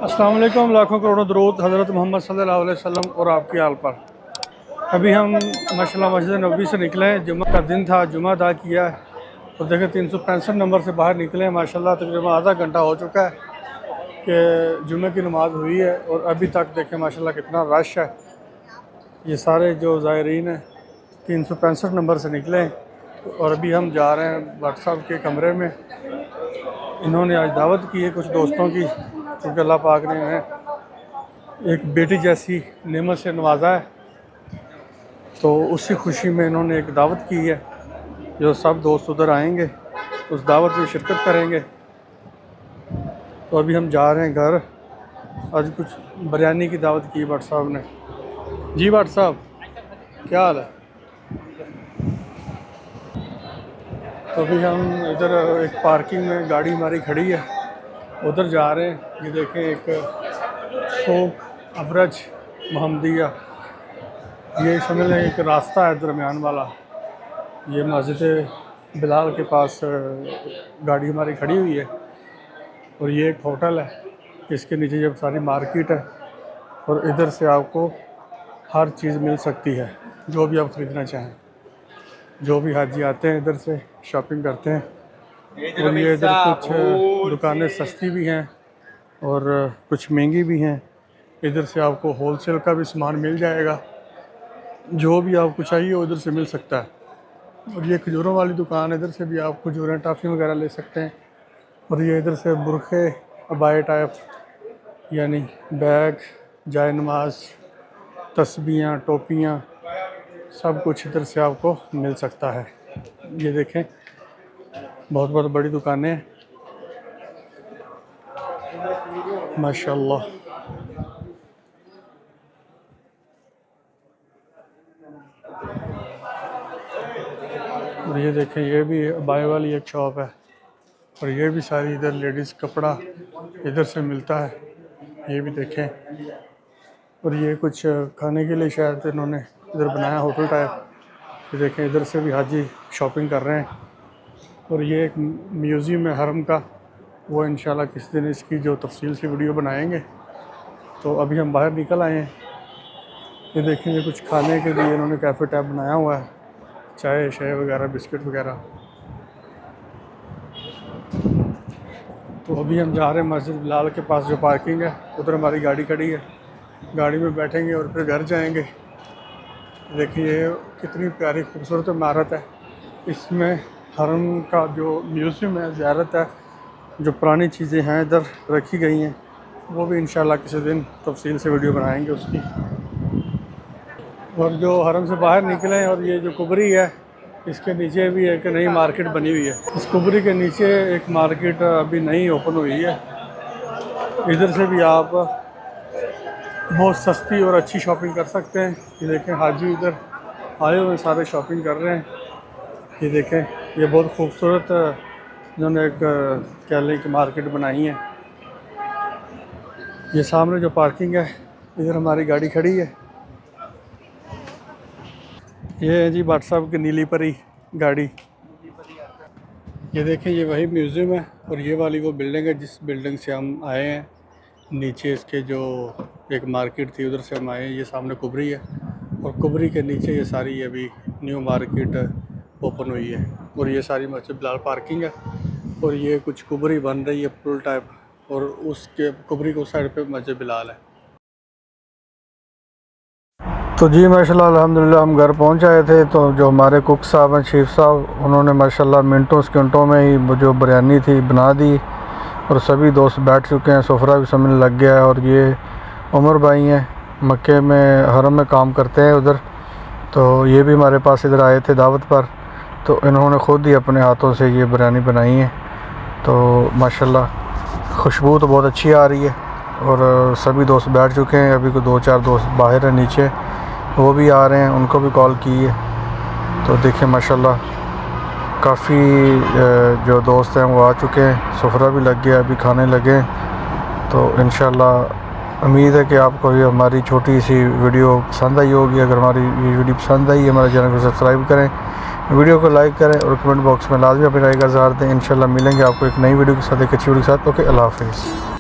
अस्सलाम वालेकुम, लाखों करोड़ों दरूद हज़रत मोहम्मद सल्लल्लाहु अलैहि वसल्लम और आपकी आल पर। अभी हम माशाल्लाह मस्जिद नबवी से निकले हैं। जुम्मे का दिन था, जुम्मा अदा किया है। तो देखें 365 नंबर से बाहर निकले हैं। माशाल्लाह तकरीबन आधा घंटा हो चुका है कि जुम्मे की नमाज़ हुई है और अभी तक देखें माशाल्लाह कितना रश है। ये सारे जो ज़ायरीन हैं 365 नंबर से निकले हैं और अभी हम जा रहे हैं व्हाट्सएप के कमरे में। इन्होंने आज दावत की है कुछ दोस्तों की, क्योंकि अल्लाह पाक ने एक बेटी जैसी नेमत से नवाजा है, तो उसी खुशी में इन्होंने एक दावत की है। जो सब दोस्त उधर आएंगे उस दावत में शिरकत करेंगे। तो अभी हम जा रहे हैं घर। आज कुछ बिरयानी की दावत की भट्ट साहब ने। जी भट्ट साहब, क्या हाल है? तो अभी हम इधर एक पार्किंग में गाड़ी हमारी खड़ी है, उधर जा रहे हैं। ये देखें एक शोक अबरज मोहम्मदिया, ये समझ लें एक रास्ता है दरमियान वाला। ये मस्जिद बिलाल के पास गाड़ी हमारी खड़ी हुई है और ये एक होटल है। इसके नीचे जब सारी मार्केट है और इधर से आपको हर चीज़ मिल सकती है, जो भी आप ख़रीदना चाहें। जो भी हाजी आते हैं इधर से शॉपिंग करते हैं। और ये इधर कुछ दुकानें सस्ती भी हैं और कुछ महंगी भी हैं। इधर से आपको होलसेल का भी सामान मिल जाएगा, जो भी आपको चाहिए वो इधर से मिल सकता है। और ये खजूरों वाली दुकान, इधर से भी आप खजूरें टॉफ़ी वगैरह ले सकते हैं। और ये इधर से बुरखे अबाए टाइप, यानी बैग, जाए नमाज, तस्बीहां, टोपियाँ, सब कुछ इधर से आपको मिल सकता है। ये देखें बहुत बहुत बड़ी दुकानें हैं माशाल्लाह। और ये देखें ये भी अबाए वाली एक शॉप है और ये भी सारी इधर लेडीज़ कपड़ा इधर से मिलता है। ये भी देखें। और ये कुछ खाने के लिए शायद इन्होंने इधर बनाया होटल टाइप। ये देखें इधर से भी हाजी शॉपिंग कर रहे हैं। और ये एक म्यूज़ियम है हरम का, वो इंशाल्लाह किसी दिन इसकी जो तफसील से वीडियो बनाएंगे। तो अभी हम बाहर निकल आए हैं। ये देखेंगे कुछ खाने के लिए इन्होंने कैफ़े टाइप बनाया हुआ है, चाय शाय वगैरह, बिस्किट वगैरह। तो अभी हम जा रहे हैं मस्जिद बिलाल के पास जो पार्किंग है, उधर हमारी गाड़ी खड़ी है। गाड़ी में बैठेंगे और फिर घर जाएंगे। देखिए कितनी प्यारी खूबसूरत इमारत है। इसमें हरम का जो म्यूज़ियम है, ज़ियारत है, जो पुरानी चीज़ें हैं इधर रखी गई हैं, वो भी इंशाल्लाह किसी दिन तफसील से वीडियो बनाएंगे उसकी। और जो हरम से बाहर निकले हैं और ये जो कुबरी है, इसके नीचे भी एक नई मार्केट बनी हुई है। इस कुबरी के नीचे एक मार्केट अभी नई ओपन हुई है। इधर से भी आप बहुत सस्ती और अच्छी शॉपिंग कर सकते हैं। ये देखें हाजी इधर आए हुए सारे शॉपिंग कर रहे हैं। ये देखें ये बहुत खूबसूरत इन्होंने एक कह लें कि मार्केट बनाई है। ये सामने जो पार्किंग है, इधर हमारी गाड़ी खड़ी है। ये है जी भट्ट साहब की नीली परी गाड़ी। ये देखें ये वही म्यूज़ियम है और ये वाली वो बिल्डिंग है जिस बिल्डिंग से हम आए हैं। नीचे इसके जो एक मार्केट थी उधर से हम आए हैं। ये सामने कुबरी है और कुबरी के नीचे ये सारी अभी न्यू मार्केट ओपन हुई है। और ये सारी मस्जिद बिलाल पार्किंग है और ये कुछ कुबरी बन रही है पुल टाइप, और उसके कुबरी को साइड पे मस्जिद बिलाल है। तो जी माशाल्लाह अल्हम्दुलिल्लाह हम घर पहुंच आए थे। तो जो हमारे कुक साहब हैं, चीफ साहब, उन्होंने माशाल्लाह मिनटों सेकंडों में ही जो बिरयानी थी बना दी और सभी दोस्त बैठ चुके हैं। सफरा भी समझने लग गया है। और ये उमर भाई हैं, मक्के में हरम में काम करते हैं उधर, तो ये भी हमारे पास इधर आए थे दावत पर। तो इन्होंने ख़ुद ही अपने हाथों से ये बिरयानी बनाई है। तो माशाल्लाह खुशबू तो बहुत अच्छी आ रही है और सभी दोस्त बैठ चुके हैं। अभी को 2-4 दोस्त बाहर हैं नीचे, वो भी आ रहे हैं, उनको भी कॉल की है। तो देखें माशाल्लाह काफ़ी जो दोस्त हैं वो आ चुके हैं। सफरा भी लग गया, अभी खाने लगे। तो इंशाल्लाह उम्मीद है कि आपको ये हमारी छोटी सी वीडियो पसंद आई होगी। अगर हमारी ये वीडियो पसंद आई, हमारे चैनल को सब्सक्राइब करें, वीडियो को लाइक करें और कमेंट बॉक्स में लाजमी अपनी राय का इज़हार दें। इंशाल्लाह मिलेंगे आपको एक नई वीडियो के साथ, एक अच्छी वीडियो के साथ। ओके, अल्लाह हाफ़िज़।